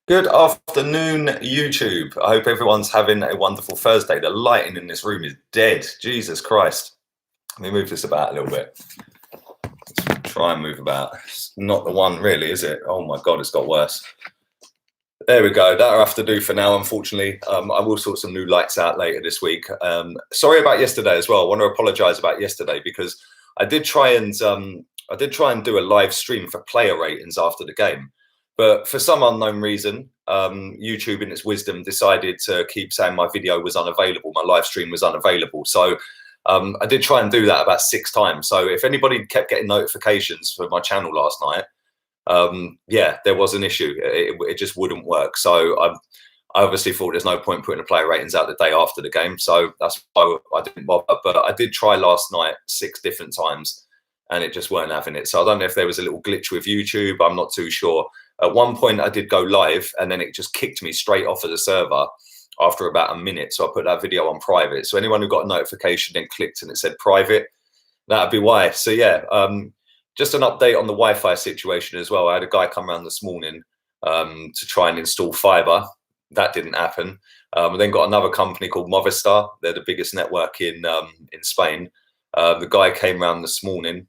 Good afternoon, YouTube. I hope everyone's having a wonderful Thursday. The lighting in this room is dead. Jesus Christ. Let me move this about a little bit. Let's try and move about. It's not the one really, is it? Oh my God, it's got worse. There we go. That'll have to do for now, unfortunately. I will sort some new lights out later this week. Sorry about yesterday as well. I want to apologize about yesterday because I did try and do a live stream for player ratings after the game. But for some unknown reason, YouTube in its wisdom decided to keep saying my video was unavailable, my live stream was unavailable. So I did try and do that about 6 times. So if anybody kept getting notifications for my channel last night, yeah, there was an issue. It just wouldn't work. So I obviously thought there's no point putting the player ratings out the day after the game. So that's why I didn't bother. But I did try last night 6 different times and it just weren't having it. So I don't know if there was a little glitch with YouTube. I'm not too sure. At one point I did go live and then it just kicked me straight off of the server after about a minute. So I put that video on private. So anyone who got a notification then clicked and it said private, that'd be why. So yeah, just an update on the Wi-Fi situation as well. I had a guy come around this morning to try and install fiber. That didn't happen. We then got another company called Movistar. They're the biggest network in Spain. The guy came around this morning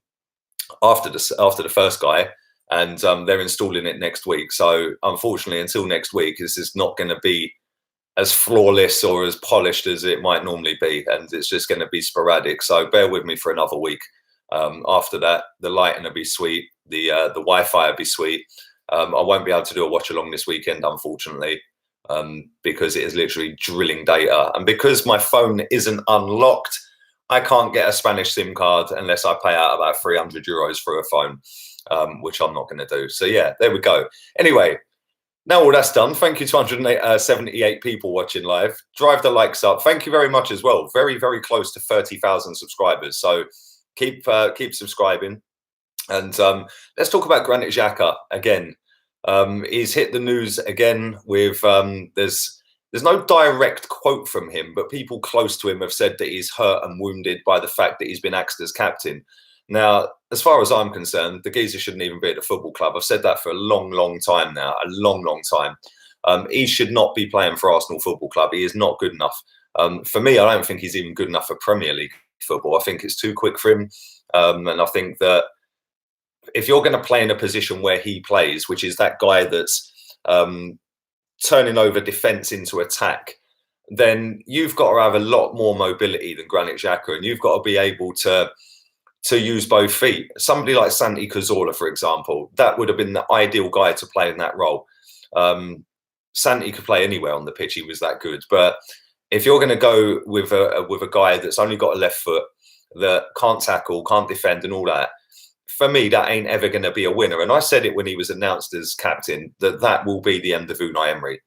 after the first guy, and they're installing it next week. So unfortunately, until next week, this is not going to be as flawless or as polished as it might normally be, and it's just going to be sporadic. So bear with me for another week. After that, the lighting will be sweet. The Wi-Fi will be sweet. I won't be able to do a watch along this weekend, unfortunately, because it is literally drilling data, and because my phone isn't unlocked, I can't get a Spanish SIM card unless I pay out about 300 euros for a phone, which I'm not going to do. So yeah, there we go. Anyway, now all that's done, thank you to 278 people watching live. Drive the likes up. Thank you very much as well. Very, very close to 30,000 subscribers. So keep subscribing. And let's talk about Granit Xhaka again. He's hit the news again with there's no direct quote from him, but people close to him have said that he's hurt and wounded by the fact that he's been axed as captain. Now, as far as I'm concerned, the geezer shouldn't even be at the football club. I've said that for a long, long time now, a long, long time. He should not be playing for Arsenal Football Club. He is not good enough. For me, I don't think he's even good enough for Premier League football. I think it's too quick for him. And I think that if you're going to play in a position where he plays, which is that guy that's turning over defence into attack, then you've got to have a lot more mobility than Granit Xhaka, and you've got to be able to use both feet. Somebody like Santi Cazorla, for example, that would have been the ideal guy to play in that role. Santi could play anywhere on the pitch; he was that good. But if you're going to go with a guy that's only got a left foot, that can't tackle, can't defend, and all that, for me, that ain't ever going to be a winner. And I said it when he was announced as captain, that will be the end of Unai Emery.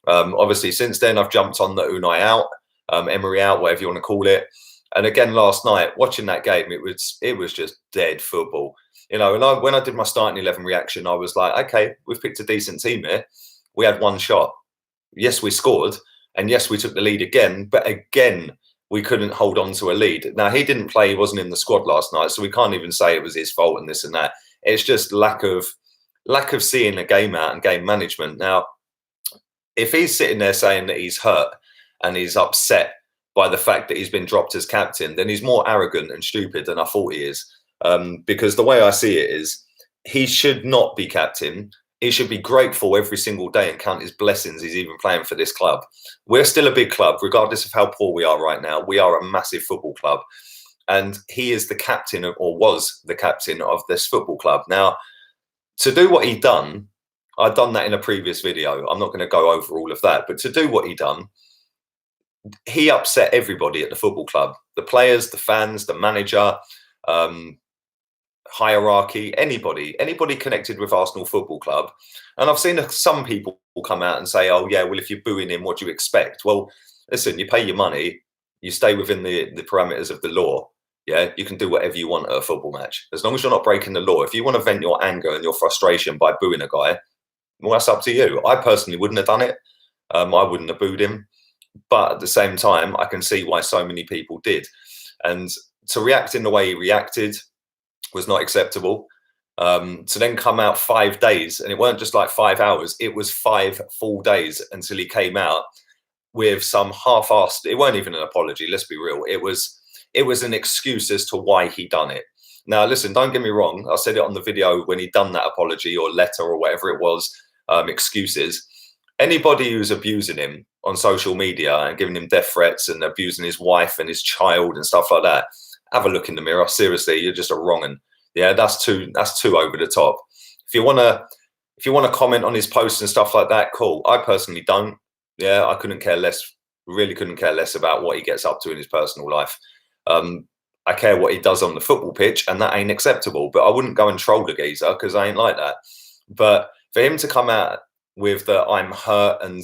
Obviously, since then, I've jumped on the Unai out, Emery out, whatever you want to call it. And again, last night, watching that game, it was just dead football. You know, and when I did my starting 11 reaction, I was like, okay, we've picked a decent team here. We had one shot. Yes, we scored. And yes, we took the lead again. But again, we couldn't hold on to a lead. Now, he didn't play. He wasn't in the squad last night. So we can't even say it was his fault and this and that. It's just lack of seeing a game out and game management. Now, if he's sitting there saying that he's hurt and he's upset by the fact that he's been dropped as captain, then he's more arrogant and stupid than I thought he is. Because the way I see it is, he should not be captain. He should be grateful every single day and count his blessings he's even playing for this club. We're still a big club, regardless of how poor we are right now. We are a massive football club. And he is the captain, or was the captain of this football club. Now, to do what he done, I've done that in a previous video. I'm not going to go over all of that. But to do what he done, he upset everybody at the football club. The players, the fans, the manager, hierarchy, anybody connected with Arsenal Football Club. And I've seen some people come out and say, oh yeah, well, if you're booing him, what do you expect? Well, listen, you pay your money, you stay within the parameters of the law. Yeah, you can do whatever you want at a football match, as long as you're not breaking the law. If you want to vent your anger and your frustration by booing a guy, well, that's up to you. I personally wouldn't have done it. I wouldn't have booed him. But at the same time, I can see why so many people did. And to react in the way he reacted was not acceptable. To then come out 5 days, and it weren't just like 5 hours, it was 5 full days until he came out with some half-assed, it weren't even an apology, let's be real. It was an excuse as to why he done it. Now, listen, don't get me wrong. I said it on the video when he done that apology or letter or whatever it was, excuses. Anybody who's abusing him on social media and giving him death threats and abusing his wife and his child and stuff like that, have a look in the mirror. Seriously, you're just a wrong'un. Yeah, that's too over the top. If you wanna comment on his posts and stuff like that, cool. I personally don't. Yeah, I couldn't care less. Really couldn't care less about what he gets up to in his personal life. I care what he does on the football pitch, and that ain't acceptable. But I wouldn't go and troll the geezer because I ain't like that. But for him to come out with the I'm hurt and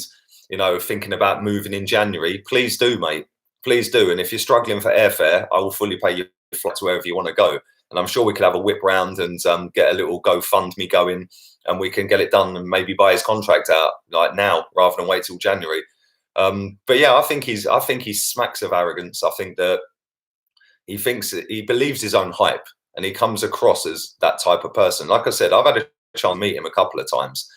thinking about moving in January, please do, mate. Please do. And if you're struggling for airfare, I will fully pay your flight to wherever you want to go. And I'm sure we could have a whip round and get a little GoFundMe going, and we can get it done and maybe buy his contract out like now rather than wait till January. But yeah, I think he smacks of arrogance. I think that he believes his own hype, and he comes across as that type of person. Like I said, I've had a chance to meet him a couple of times.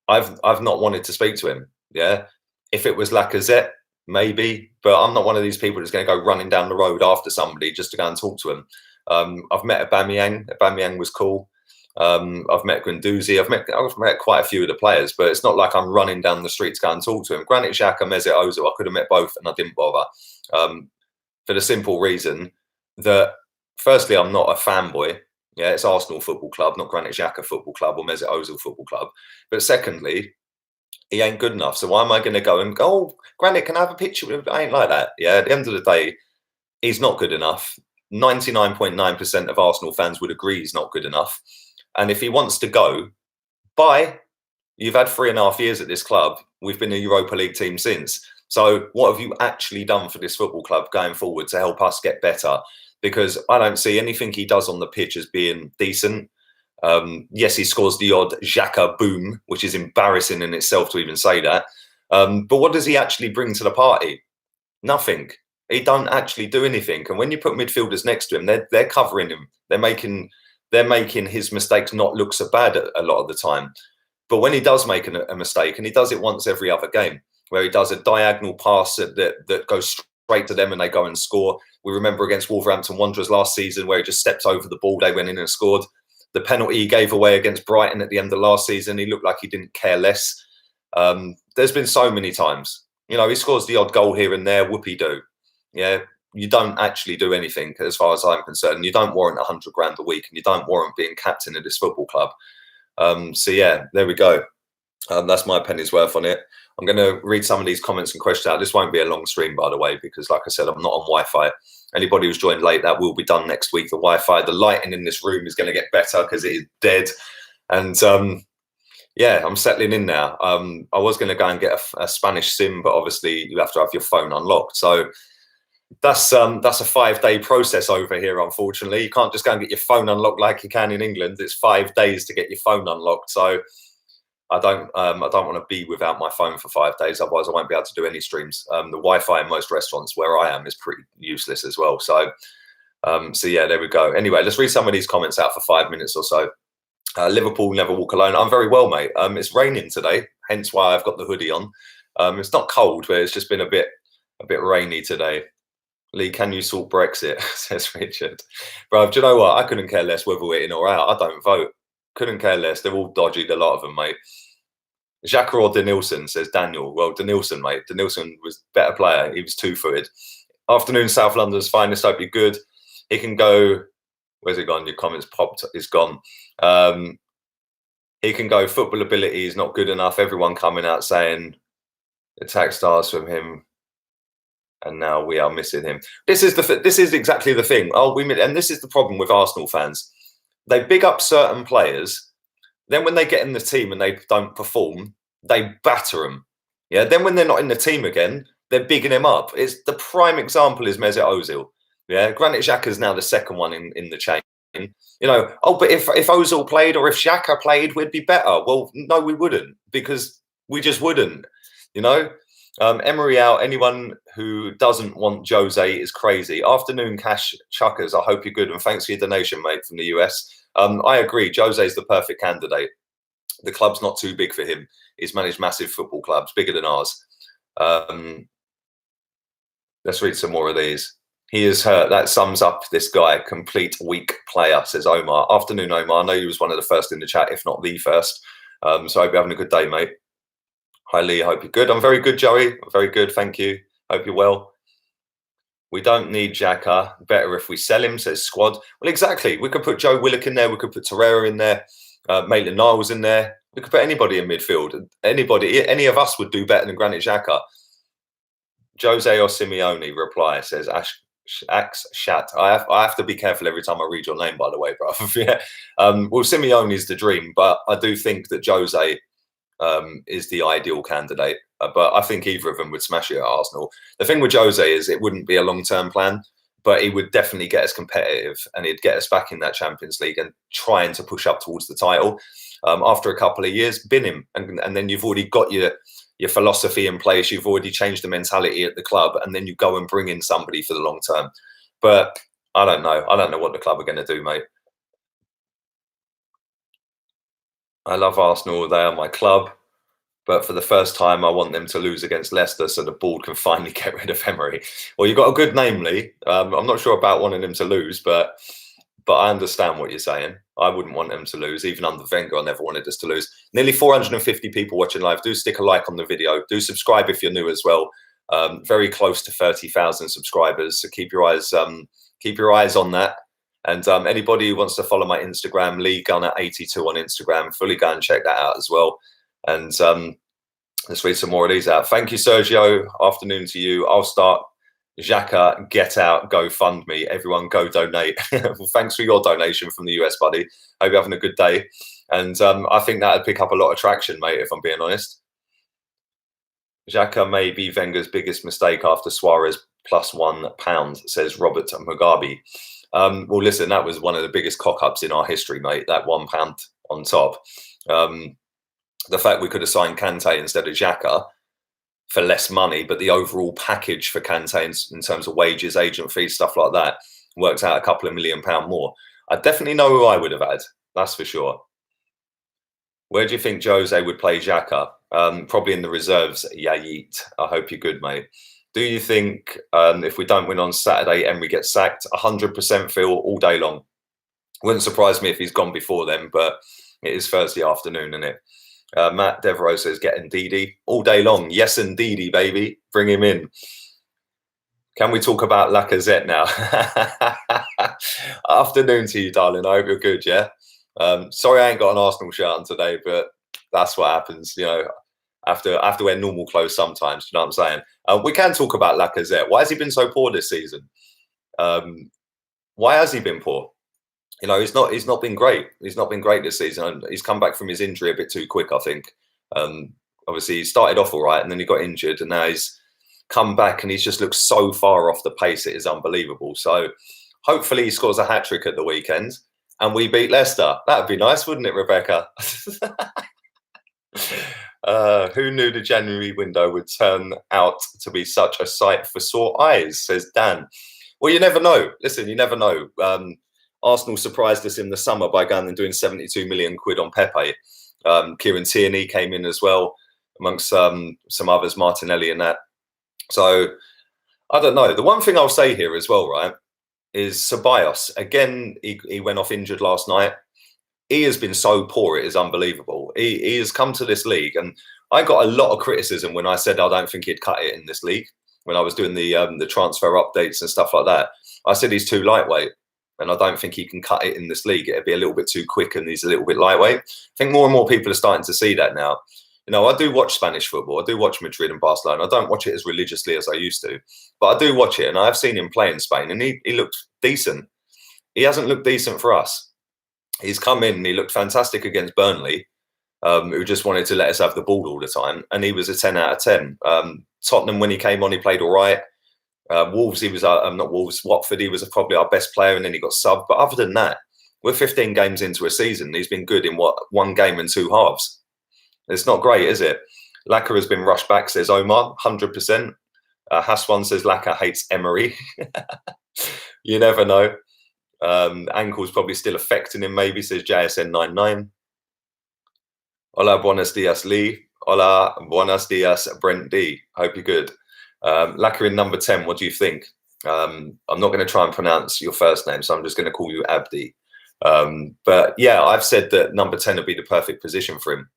I've not wanted to speak to him. Yeah, if it was Lacazette, maybe, but I'm not one of these people that's going to go running down the road after somebody just to go and talk to him. I've met Aubameyang. Aubameyang was cool. I've met Guendouzi. I've met quite a few of the players, but it's not like I'm running down the street to go and talk to him. Granit Xhaka, Mesut Ozil, I could have met both, and I didn't bother. For the simple reason that, firstly, I'm not a fanboy. Yeah, it's Arsenal Football Club, not Granit Xhaka Football Club or Mesut Ozil Football Club. But secondly, he ain't good enough. So why am I going to go and go, oh, Granit, can I have a picture with him? I ain't like that. Yeah, at the end of the day, he's not good enough. 99.9% of Arsenal fans would agree he's not good enough. And if he wants to go, bye. You've had 3.5 years at this club. We've been a Europa League team since. So what have you actually done for this football club going forward to help us get better? Because I don't see anything he does on the pitch as being decent. Yes, he scores the odd Xhaka boom, which is embarrassing in itself to even say that. But what does he actually bring to the party? Nothing. He don't actually do anything. And when you put midfielders next to him, they're covering him. They're making his mistakes not look so bad a lot of the time. But when he does make a mistake, and he does it once every other game, where he does a diagonal pass that goes straight to them and they go and score. We remember against Wolverhampton Wanderers last season where he just stepped over the ball, they went in and scored. The penalty he gave away against Brighton at the end of last season, he looked like he didn't care less. There's been so many times. He scores the odd goal here and there, whoopee-doo. Yeah, you don't actually do anything as far as I'm concerned. You don't warrant 100 grand a week, and you don't warrant being captain of this football club. So yeah, there we go. That's my penny's worth on it. I'm going to read some of these comments and questions out. This won't be a long stream, by the way, because like I said, I'm not on Wi-Fi. Anybody who's joined late, that will be done next week. The Wi-Fi, the lighting in this room is going to get better because it is dead. And yeah, I'm settling in now. I was going to go and get a Spanish SIM, but obviously you have to have your phone unlocked. So that's a 5-day process over here, unfortunately. You can't just go and get your phone unlocked like you can in England. It's 5 days to get your phone unlocked. So I don't want to be without my phone for 5 days. Otherwise, I won't be able to do any streams. The Wi-Fi in most restaurants where I am is pretty useless as well. So yeah, there we go. Anyway, let's read some of these comments out for 5 minutes or so. Liverpool never walk alone. I'm very well, mate. It's raining today, hence why I've got the hoodie on. It's not cold, but it's just been a bit rainy today. Lee, can you sort Brexit? Says Richard. Bro, do you know what? I couldn't care less whether we're in or out. I don't vote. Couldn't care less. They're all dodgy, a lot of them, mate. Xhaka or Denilson, says Daniel. Well, Denilson, mate. Denilson was a better player. He was two-footed. Afternoon, South London's finest. Hope you're good. He can go. Where's it gone? Your comments popped. It's gone. He can go. Football ability is not good enough. Everyone coming out saying attack stars from him, and now we are missing him. This is exactly the thing. And this is the problem with Arsenal fans. They big up certain players. Then when they get in the team and they don't perform, they batter them. Yeah. Then when they're not in the team again, they're bigging him up. It's the prime example is Mesut Ozil. Yeah. Granit Xhaka is now the second one in the chain. But if Ozil played or if Xhaka played, we'd be better. Well, no, we wouldn't, because we just wouldn't. Emery out. Anyone who doesn't want Jose is crazy. Afternoon cash chuckers. I hope you're good, and thanks for your donation, mate, from the US. I agree. Jose is the perfect candidate. The club's not too big for him. He's managed massive football clubs, bigger than ours. Let's read some more of these. He is hurt. That sums up this guy. Complete weak player, says Omar. Afternoon, Omar. I know you was one of the first in the chat, if not the first. So I hope you're having a good day, mate. Hi, Lee. I hope you're good. I'm very good, Joey. I'm very good. Thank you. Hope you're well. We don't need Xhaka. Better if we sell him, says Squad. Well, exactly. We could put Joe Willock in there. We could put Torreira in there. Maitland-Niles in there. We could put anybody in midfield. Any of us would do better than Granit Xhaka. Jose or Simeone, reply, says Ax Shat. I have to be careful every time I read your name, by the way, bro. Yeah. Well, Simeone is the dream, but I do think that Jose is the ideal candidate. But I think either of them would smash it at Arsenal. The thing with Jose is it wouldn't be a long-term plan, but he would definitely get us competitive, and he'd get us back in that Champions League and trying to push up towards the title. After a couple of years, bin him, and then you've already got your philosophy in place. You've already changed the mentality at the club, and then you go and bring in somebody for the long term. But I don't know. I don't know what the club are going to do, mate. I love Arsenal. They are my club. But for the first time, I want them to lose against Leicester so the board can finally get rid of Emery. Well, you've got a good name, Lee. I'm not sure about wanting them to lose, but I understand what you're saying. I wouldn't want them to lose. Even under Wenger, I never wanted us to lose. Nearly 450 people watching live. Do stick a like on the video. Do subscribe if you're new as well. Very close to 30,000 subscribers. So keep your eyes on that. And anybody who wants to follow my Instagram, Lee Gunner 82 on Instagram, fully go and check that out as well. And let's read some more of these out. Thank you, Sergio. Afternoon to you. I'll start. Xhaka, get out, go fund me. Everyone go donate. Well, thanks for your donation from the US, buddy. Hope you're having a good day. And I think that would pick up a lot of traction, mate, if I'm being honest. Xhaka may be Wenger's biggest mistake after Suarez plus £1, says Robert Mugabe. Well, listen, that was one of the biggest cock-ups in our history, mate, that £1 on top. The fact we could have signed Kante instead of Xhaka for less money, but the overall package for Kante in terms of wages, agent fees, stuff like that, worked out a couple of £1 million more. I definitely know who I would have had. That's for sure. Where do you think Jose would play Xhaka? Probably in the reserves. Yayit. I hope you're good, mate. Do you think if we don't win on Saturday, Emery gets sacked? 100% Phil all day long. Wouldn't surprise me if he's gone before then, but it is Thursday afternoon, isn't it? Matt Devereaux says, getting Didi all day long. Yes, and Didi, baby. Bring him in. Can we talk about Lacazette now? Afternoon to you, darling. I hope you're good, yeah? Sorry I ain't got an Arsenal shirt on today, but that's what happens, you know. I have to wear normal clothes sometimes, you know what I'm saying? We can talk about Lacazette. Why has he been so poor this season? Why has he been poor? You know, he's not been great. He's not been great this season. He's come back from his injury a bit too quick, I think. Obviously, he started off all right, and then he got injured, and now he's come back, and he's just looked so far off the pace. It is unbelievable. So hopefully he scores a hat-trick at the weekend, and we beat Leicester. That would be nice, wouldn't it, Rebecca? Who knew the January window would turn out to be such a sight for sore eyes, says Dan. Well, you never know. Listen, you never know. Arsenal surprised us in the summer by going and doing 72 million quid on Pepe. Kieran Tierney came in as well, amongst some others, Martinelli and that. So, I don't know. The one thing I'll say here as well, right, is Ceballos. Again, he went off injured last night. He has been so poor, it is unbelievable. He has come to this league, and I got a lot of criticism when I said I don't think he'd cut it in this league, when I was doing the transfer updates and stuff like that. I said he's too lightweight, and I don't think he can cut it in this league. It'd be a little bit too quick, and he's a little bit lightweight. I think more and more people are starting to see that now. You know, I do watch Spanish football. I do watch Madrid and Barcelona. I don't watch it as religiously as I used to, but I do watch it, and I've seen him play in Spain, and he looked decent. He hasn't looked decent for us. He's come in and he looked fantastic against Burnley, who just wanted to let us have the ball all the time, and he was a 10 out of 10. Tottenham, when he came on, he played all right. Wolves, he was not Wolves. Watford, he was probably our best player, and then he got subbed. But other than that, we're 15 games into a season. He's been good in one game and two halves. It's not great, is it? Laka has been rushed back, says Omar, 100%. Haswan says Laka hates Emery. You never know. Ankle's probably still affecting him, maybe, says JSN99. Hola, buenos dias, Lee. Hola, buenos dias, Brent D. Hope you're good. Laka in number 10, what do you think? I'm not going to try and pronounce your first name, so I'm just going to call you Abdi. But yeah, I've said that number 10 would be the perfect position for him.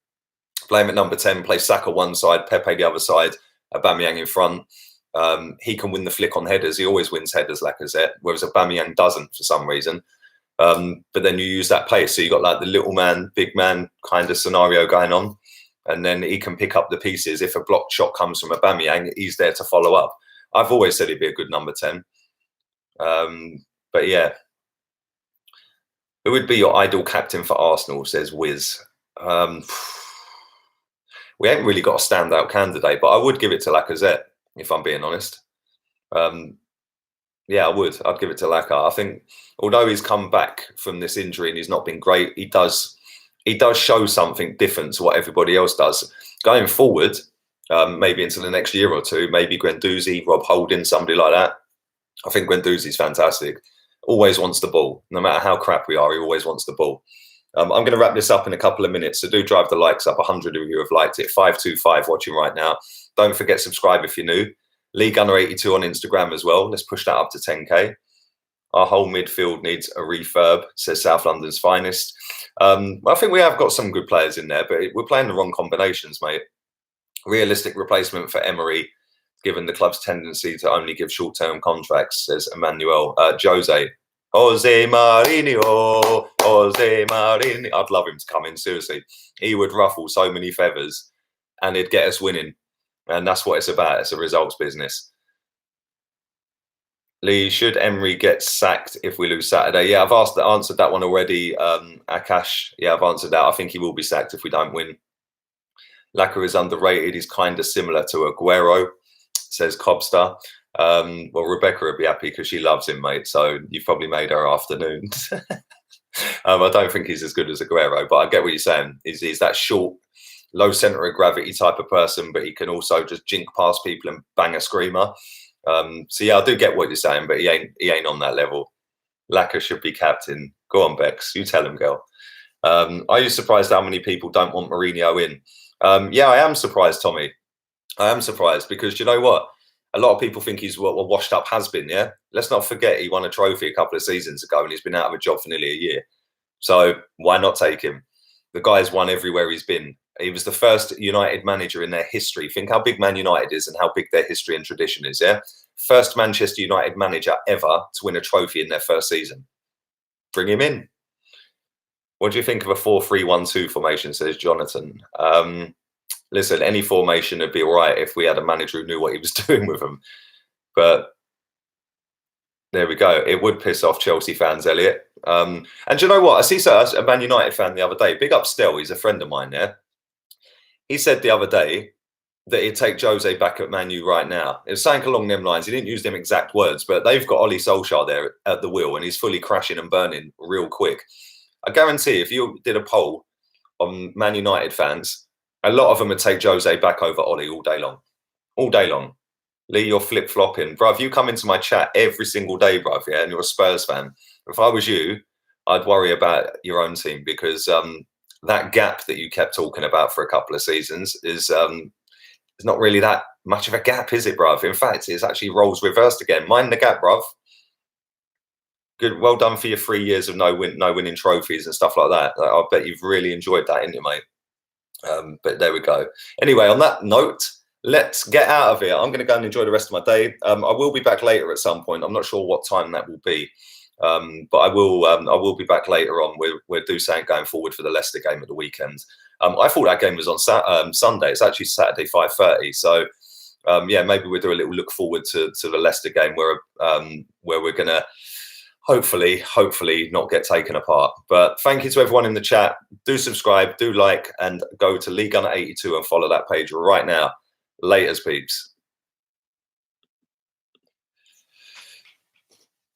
Play him at number 10, play Saka one side, Pepe the other side, Aubameyang in front. He can win the flick on headers. He always wins headers, Lacazette, whereas Aubameyang doesn't for some reason. But then you use that pace. So you got like the little man, big man kind of scenario going on. And then he can pick up the pieces. If a blocked shot comes from Aubameyang, he's there to follow up. I've always said he'd be a good number 10. But yeah. Who would be your ideal captain for Arsenal, says Wiz. We ain't really got a standout candidate, but I would give it to Lacazette, if I'm being honest. Yeah, I would. I'd give it to Laka. I think, although he's come back from this injury and he's not been great, he does show something different to what everybody else does. Going forward, maybe into the next year or two, maybe Guendouzi, Rob Holding, somebody like that. I think Guendouzi's fantastic. Always wants the ball. No matter how crap we are, he always wants the ball. I'm going to wrap this up in a couple of minutes, so do drive the likes up. 100 of you have liked it. 525 watching right now. Don't forget, subscribe if you're new. Lee Gunner82 on Instagram as well. Let's push that up to 10K. Our whole midfield needs a refurb, says South London's finest. I think we have got some good players in there, but we're playing the wrong combinations, mate. Realistic replacement for Emery, given the club's tendency to only give short-term contracts, says Emmanuel. Jose Mourinho. I'd love him to come in, seriously. He would ruffle so many feathers and he'd get us winning. And that's what it's about. It's a results business. Lee, should Emery get sacked if we lose Saturday? Yeah, I've answered that one already. Akash, yeah, I've answered that. I think he will be sacked if we don't win. Laka is underrated. He's kind of similar to Aguero, says Cobster. Well, Rebecca would be happy because she loves him, mate. So you've probably made her afternoon. I don't think he's as good as Aguero, but I get what you're saying. He's that short, low centre of gravity type of person, but he can also just jink past people and bang a screamer. So yeah, I do get what you're saying, but he ain't on that level. Laka should be captain. Go on, Bex. You tell him, girl. Are you surprised how many people don't want Mourinho in? Yeah, I am surprised, Tommy. I am surprised because you know what? A lot of people think he's what a washed up has-been, yeah? Let's not forget he won a trophy a couple of seasons ago and he's been out of a job for nearly a year. So why not take him? The guy's won everywhere he's been. He was the first United manager in their history. Think how big Man United is and how big their history and tradition is, yeah? First Manchester United manager ever to win a trophy in their first season. Bring him in. What do you think of a 4-3-1-2 formation, says Jonathan? Listen, any formation would be all right if we had a manager who knew what he was doing with them. But there we go. It would piss off Chelsea fans, Elliot. And do you know what? I see a Man United fan the other day. Big up Stel. He's a friend of mine there. He said the other day that he'd take Jose back at Man U right now. It was something along them lines. He didn't use them exact words, but they've got Ole Solskjaer there at the wheel and he's fully crashing and burning real quick. I guarantee if you did a poll on Man United fans, a lot of them would take Jose back over Ole all day long. All day long. Lee, you're flip-flopping. Bruv, you come into my chat every single day, bruv, yeah, and you're a Spurs fan. If I was you, I'd worry about your own team because that gap that you kept talking about for a couple of seasons is not really that much of a gap, is it, bruv? In fact, it's actually roles reversed again. Mind the gap, bruv. Good, well done for your 3 years of no winning trophies and stuff like that. I bet you've really enjoyed that, ain't you, mate? But there we go. Anyway, on that note, let's get out of here. I'm going to go and enjoy the rest of my day. I will be back later at some point. I'm not sure what time that will be, but I will be back later on. We'll do something going forward for the Leicester game at the weekend. I thought that game was on Sunday. It's actually Saturday 5:30. So yeah, maybe we'll do a little look forward to the Leicester game where we're going to hopefully not get taken apart. But thank you to everyone in the chat. Do subscribe, do like, and go to Lee Gunner82 and follow that page right now. Laters, peeps.